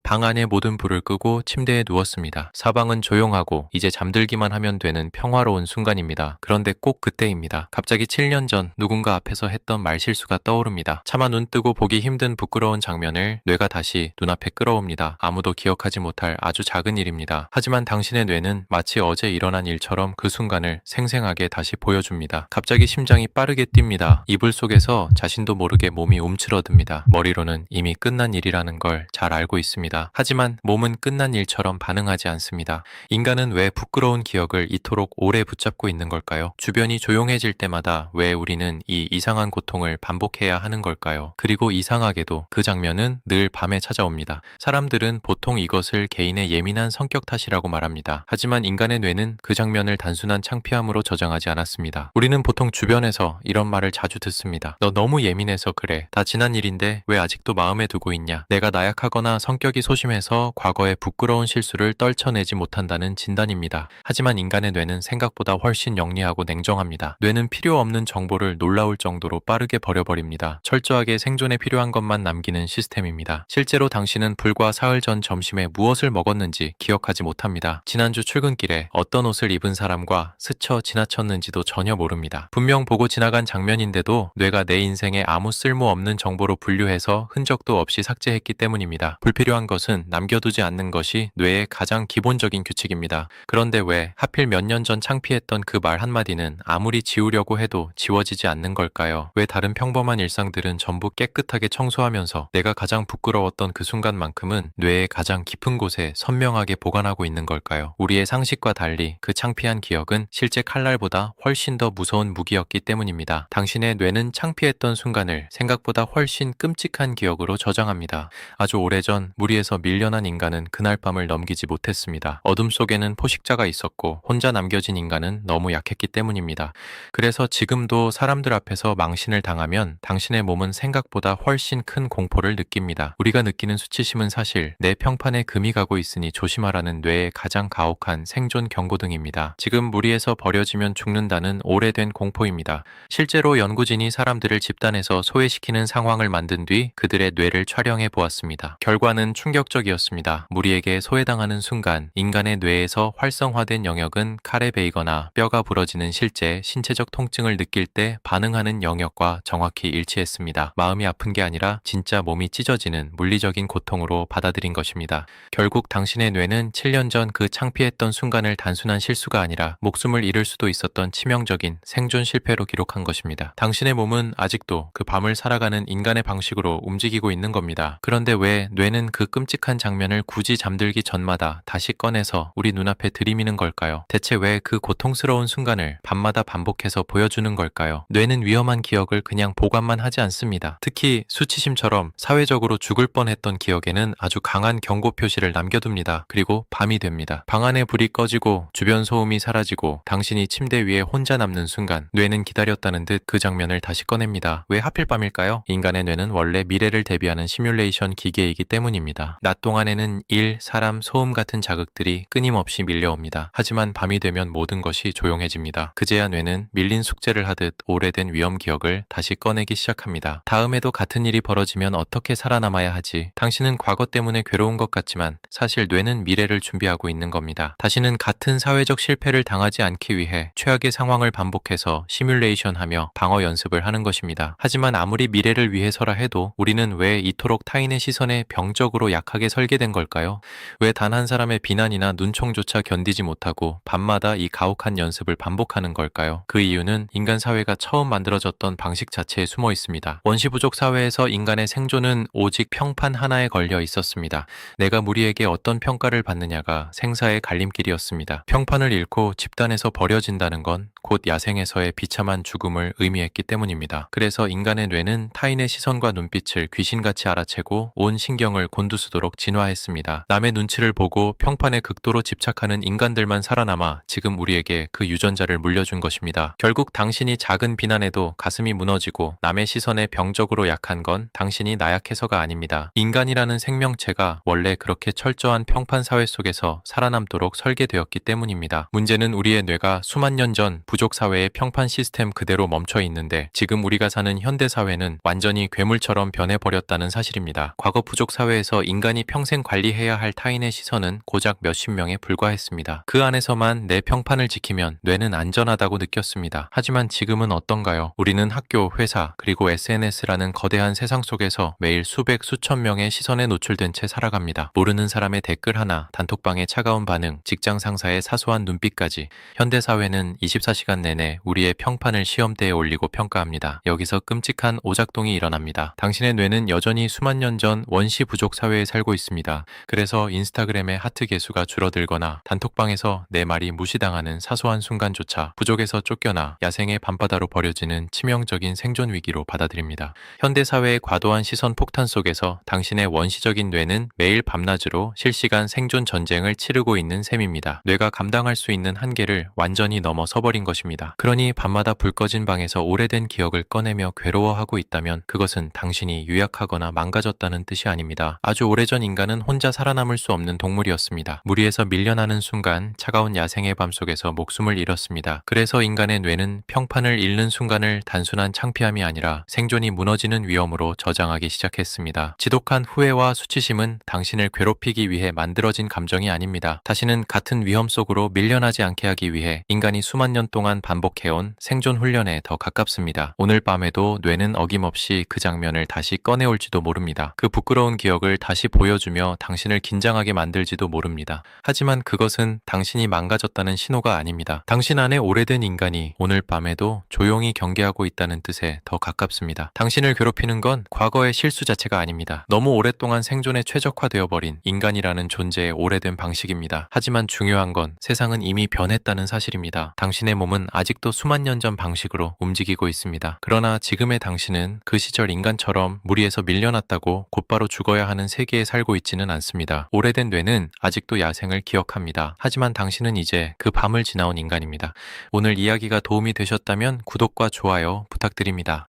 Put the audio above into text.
방 안의 모든 불을 끄고 침대에 누웠습니다. 사방은 조용하고 이제 잠들기만 하면 되는 평화로운 순간입니다. 그런데 꼭 그때입니다. 갑자기 7년 전 누군가 앞에서 했던 말실수가 떠오릅니다. 차마 눈 뜨고 보기 힘든 부끄러운 장면을 뇌가 다시 눈앞에 끌어옵니다. 아무도 기억하지 못할 아주 작은 일입니다. 하지만 당신의 뇌는 마치 어제 일어난 일처럼 그 순간을 생생하게 다시 보여줍니다. 갑자기 심장이 빠르게 뜁니다. 이불 속에서 자신도 모르게 몸이 움츠러듭니다. 머리로는 이미 끝난 일이라는 걸 잘 알고 있습니다. 하지만 몸은 끝난 일처럼 반응하지 않습니다. 인간은 왜 부끄러운 기억을 이토록 오래 붙잡고 있는 걸까요? 주변이 조용해질 때마다 왜 우리는 이 이상한 고통을 반복해야 하는 걸까요? 그리고 이상하게도 그 장면은 늘 밤에 찾아옵니다. 사람들은 보통 이것을 개인의 예민한 성격 탓이라고 말합니다. 하지만 인간의 뇌는 그 장면을 단순한 창피함으로 저장하지 않았습니다. 우리는 보통 주변에서 이런 말을 자주 듣습니다. 너 너무 예민해서 그래. 다 지난 일인데 왜 아직도 마음에 두고 있냐? 내가 나약하거나 성격이 소심해서 과거의 부끄러운 실수를 떨쳐내지 못한다는 진단입니다. 하지만 인간의 뇌는 생각보다 훨씬 영리하고 냉정합니다. 뇌는 필요 없는 정보를 놀라울 정도로 빠르게 버려버립니다. 철저하게 생존에 필요한 것만 남기는 시스템입니다. 실제로 당신은 불과 사흘 전 점심에 무엇을 먹었는지 기억하지 못합니다. 지난주 출근길에 어떤 옷을 입은 사람과 스쳐 지나쳤는지도 전혀 모릅니다. 분명 보고 지나간 장면인데도 뇌가 내 인생에 아무 쓸모없는 정보로 분류해서 흔적도 없이 삭제했기 때문입니다. 불필요한 것은 남겨두지 않는 것이 뇌의 가장 기본적인 규칙입니다. 그런데 왜 하필 몇 년 전 창피했던 그 말 한마디는 아무리 지우려고 해도 지워지지 않는 걸까요? 왜 다른 평범한 일상들은 전부 깨끗하게 청소하면서 내가 가장 부끄러웠던 그 순간만큼은 뇌의 가장 깊은 곳에 선명하게 보관하고 있는 걸까요? 우리의 상식과 달리 그 창피한 기억은 실제 칼날보다 훨씬 더 무서운 무기였기 때문입니다. 당신의 뇌는 창피했던 순간을 생각보다 훨씬 끔찍한 기억으로 저장합니다. 아주 오래전 무리에서 밀려난 인간은 그날 밤을 넘기지 못했습니다. 어둠 속에는 포식자가 있었고 혼자 남겨진 인간은 너무 약했기 때문입니다. 그래서 지금도 사람들 앞에서 망신을 당하면 당신의 몸은 생각보다 훨씬 큰 공포를 느낍니다. 우리가 느끼는 수치심은 사실 내 평판에 금이 가고 있으니 조심하라는 뇌의 가장 가혹한 생존 경고등입니다. 지금 무리에서 버려지면 죽는다는 오래된 공포입니다. 실제로 연구진이 사람들을 집단에서 소외시키는 상황을 만든 뒤 그들의 뇌를 촬영해 보았습니다. 결과는 충격적이었습니다. 무리에게 소외당하는 순간 인간의 뇌에서 활성화된 영역은 칼에 베이거나 뼈가 부러지는 실제 신체적 통증을 느낄 때 반응하는 영역과 정확히 일치했습니다. 마음이 아픈 게 아니라 진짜 몸이 찢어지는 물리적인 고통으로 받아들인 것입니다. 결국 당신의 뇌는 7년 전 그 창피했던 순간을 단순한 실수가 아니라 목숨을 잃을 수도 있었던 치명적인 생존 실패로 기록한 것입니다. 당신의 몸은 아직도 그 밤을 살아가는 인간의 방식으로 움직이고 있는 겁니다. 그런데 왜 뇌는 그 끔찍한 장면을 굳이 잠들기 전마다 다시 꺼내서 우리 눈앞에 들이미는 걸까요? 대체 왜 그 고통스러운 순간을 밤마다 반복해서 보여주는 걸까요? 뇌는 위험한 기억을 그냥 보관만 하지 않습니다. 특히 수치심처럼 사회적으로 죽을 뻔했던 기억에는 아주 강한 경고 표시를 남겨둡니다. 그리고 밤이 됩니다. 방 안에 불이 꺼지고 주변 소음이 사라지고 당신이 침대 위에 혼자 남는 순간 뇌는 기다렸다는 듯 그 장면을 다시 꺼냅니다. 왜 하필 밤일까요? 인간의 뇌는 원래 미래를 대비하는 시뮬레이션 기계이기 때문입니다. 낮 동안에는 일, 사람, 소음 같은 자극들이 끊임없이 밀려옵니다. 하지만 밤이 되면 모든 것이 조용해집니다. 그제야 뇌는 밀린 숙제를 하듯 오래된 위험 기억을 다시 꺼내기 시작합니다. 다음에도 같은 일이 벌어지면 어떻게 살아남아야 하지? 당신은 과거 때문에 괴로운 것 같지만 사실 뇌는 미래를 준비하고 있는 겁니다. 다시는 같은 사회적 실패를 당하지 않기 위해 최악의 상황을 반복해서 시뮬레이션하며 방어 연습을 하는 것입니다. 하지만 아무리 미래를 위해서라 해도 우리는 왜 이토록 타인의 시선에 병적으로 약하게 설계된 걸까요? 왜 단 한 사람의 비난이나 눈총조차 견디지 못하고 밤마다 이 가혹한 연습을 반복하는 걸까요? 그 이유는 인간 사회가 처음 만들어졌던 방식 자체에 숨어 있습니다. 원시부족 사회에서 인간의 생존은 오직 평판 하나에 걸려 있었습니다. 내가 무리에게 어떤 평가를 받느냐가 생사의 갈림길이었습니다. 평판을 잃고 집단에서 버려진다는 건 곧 야생에서의 비참한 죽음을 의미했기 때문입니다. 그래서 인간의 뇌는 타인의 시선과 눈빛을 귀신같이 알아채고 온 신경을 곤두쓰도록 진화했습니다. 남의 눈치를 보고 평판에 극도로 집착하는 인간들만 살아남아 지금 우리에게 그 유전자를 물려준 것입니다. 결국 당신이 작은 비난에도 가슴이 무너지고 남의 시선에 병적으로 약한 건 당신이 나약해서가 아닙니다. 인간이라는 생명체가 원래 그렇게 철저한 평판 사회 속에서 살아남도록 설계되었기 때문입니다. 문제는 우리의 뇌가 수만 년 전 부족 사회의 평판 시스템 그대로 멈춰 있는데 지금 우리가 사는 현대 사회는 완전히 괴물처럼 변해버렸다는 사실입니다. 과거 부족 사회에서 인간이 평생 관리해야 할 타인의 시선은 고작 몇십 명에 불과했습니다. 그 안에서만 내 평판을 지키면 뇌는 안전하다고 느꼈습니다. 하지만 지금은 어떤가요? 우리는 학교, 회사, 그리고 SNS라는 거대한 세상 속에서 매일 수백, 수천 명의 시선에 노출된 채 살아갑니다. 모르는 사람의 댓글 하나, 단톡방의 차가운 반응, 직장 상사의 사소한 눈빛까지 현대사회는 24시간 내내 우리의 평판을 시험대에 올리고 평가합니다. 여기서 끔찍한 오작동이 일어납니다. 당신의 뇌는 여전히 수만 년 전 원시 부족 사회에 살고 있습니다. 그래서 인스타그램의 하트 개수가 줄어들거나 단톡방에서 내 말이 무시당하는 사소한 순간조차 부족에서 쫓겨나 야생의 밤바다로 버려지는 치명적인 생존 위기로 받아들입니다. 현대사회의 과도한 시선 폭탄 속에서 당신의 원시적인 뇌는 매일 밤낮으로 실시간 생존 전쟁을 치르고 있는 셈입니다. 뇌가 감당할 수 있는 한계를 완전히 넘어서 버린 것입니다. 그러니 밤마다 불 꺼진 방에서 오래된 기억을 꺼내며 괴로워하고 있다면 그것은 당신이 유약하거나 망가졌다는 뜻이 아닙니다. 아주 오래전 인간은 혼자 살아남을 수 없는 동물이었습니다. 무리에서 밀려나는 순간 차가운 야생의 밤 속에서 목숨을 잃었습니다. 그래서 인간의 뇌는 평판을 잃는 순간을 단순한 창피함이 아니라 생존이 무너지는 위험으로 저장하기 시작했습니다. 지독한 후회와 수치심은 당신을 괴롭히기 위해 만들어진 감정이 아닙니다. 다시는 같은 위험 속으로 밀려나지 않게 하기 위해 인간이 수만 년 동안 반복해온 생존 훈련에 더 가깝습니다. 오늘 밤에도 뇌는 어김없이 그 장면을 다시 꺼내올지도 모릅니다. 그 부끄러운 기억을 다시 보여주며 당신을 긴장하게 만들지도 모릅니다. 하지만 그것은 당신이 망가졌다는 신호가 아닙니다. 당신 안에 오래된 인간이 오늘 밤에도 조용히 경계하고 있다는 뜻에 더 가깝습니다. 당신을 괴롭히는 건 과거의 실수 자체가 아닙니다. 너무 오랫동안 생존에 최적화되어버린 인간이라는 존재의 오래된 방식입니다. 하지만 중요한 건 세상은 이미 변했다는 사실입니다. 당신의 몸은 아직도 수만 년 전 방식으로 움직이고 있습니다. 그러나 지금의 당신은 그 시절 인간처럼 무리에서 밀려났다고 곧바로 죽어야 하는 세계에 살고 있지는 않습니다. 오래된 뇌는 아직도 야생을 기억합니다. 하지만 당신은 이제 그 밤을 지나온 인간입니다. 오늘 이야기가 도움이 되셨다면 구독과 좋아요 부탁드립니다.